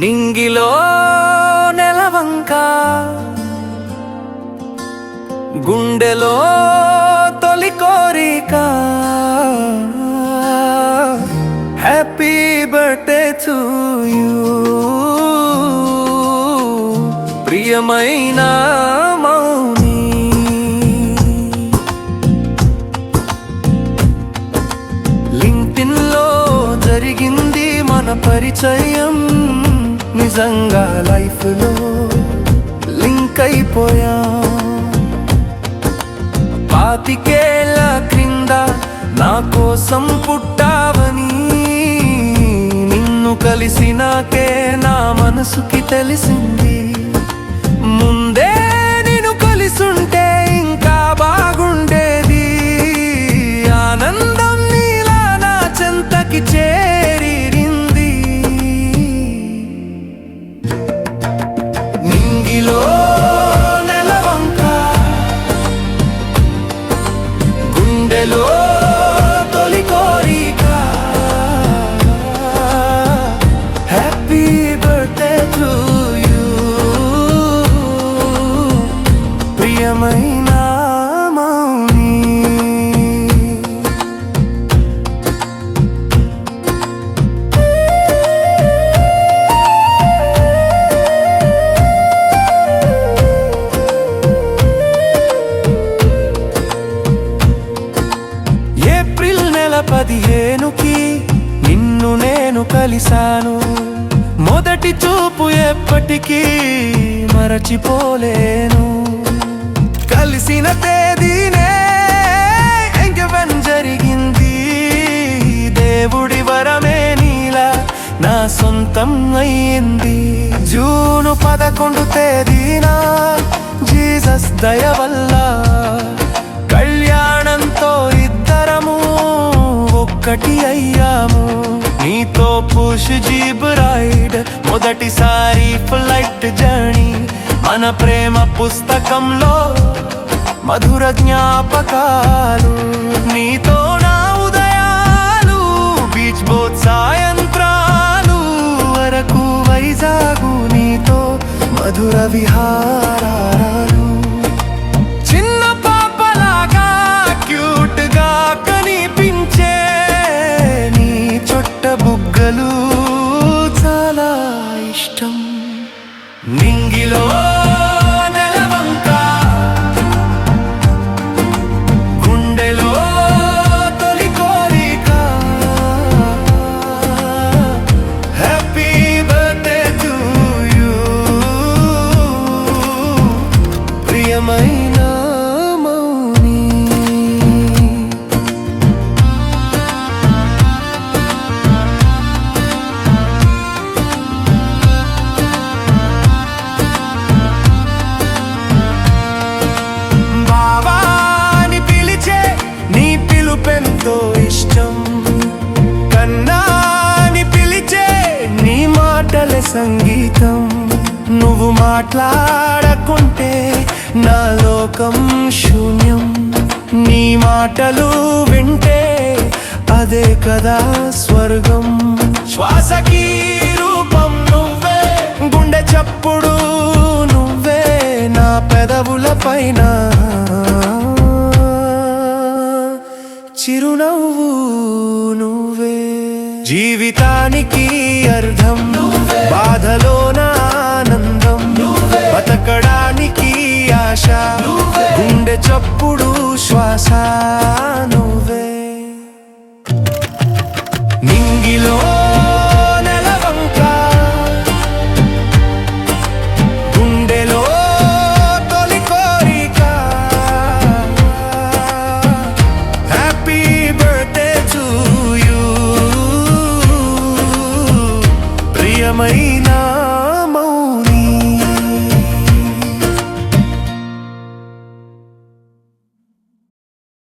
నింగిలో నెలవంక గుండెలో తొలి కోరిక హ్యాపీ బర్త్డే టు యూ ప్రియమైన మౌని. లింక్డ్ఇన్ లో జరిగింది మన పరిచయం, నిజంగా లైఫ్ లో లింక్ అయిపోయా. 25 క్రింద నా కోసం పుట్టావని నిన్ను కలిసినాకే నా మనసుకి తెలిసింది. ముందే నిన్ను కలిసుంటే ఇంకా బాగుండేది. ఆనందం నీలా నా చెంతకి చేరింది. నింగిలో నెలవంక గుండెలో తొలి కోరిక హ్యాపీ బర్త్డే టు యూ ప్రియమైన మౌని. ఏప్రిల్ నెల 15కి నిన్ను నేను కలిశాను. మొదటి చూపు ఎప్పటికీ మరచిపోలేను. కలిసిన తేదీనే ఎంగేజ్మెంట్ జరిగింది. దేవుడి వరమే నీలా నా సొంతం అయ్యింది. జూన్ 11 తేదీన జీసస్ దయ వల్ల కళ్యాణంతో ఇద్దరము ఒక్కటి అయ్యాము. నీతో పుష్ జీప్ రైడ్, మొదటిసారి ఫ్లైట్ జర్నీ, మన ప్రేమ పుస్తకంలో మధుర జ్ఞాపకాలు. నీతో నా ఉదయాలు, బీచ్ బోట్ సాయంత్రాలు వరకు వైజాగు, నీతో మధుర విహారాలు. చిన్న పాపలాగా క్యూట్ గా కనిపించే నీ చొట్ట బుగ్గలు చాలా ఇష్టం. నింగిలో నెలవంక గుండెలో తొలి కోరిక హ్యాపీ బర్త్డే టు యూ ప్రియమైన మౌని. బాబాని పిలిచే నీ పిలుపెంతో ఇష్టం. కన్నాని పిలిచే నీ మాటలే సంగీతం. నువ్వు మాట్లాడకుంటే నా లోకం శూన్యం. నీ మాటలు వింటే అదే కదా స్వర్గం. శ్వాసకి రూపం నువ్వే, గుండె చప్పుడు నువ్వే, నా పెదవుల పైన చిరునవ్వు నువ్వే. జీవితానికి అర్థం బాధలోన ఆనందం, బతకడానికి ఆశ, గుండె చప్పుడు శ్వాస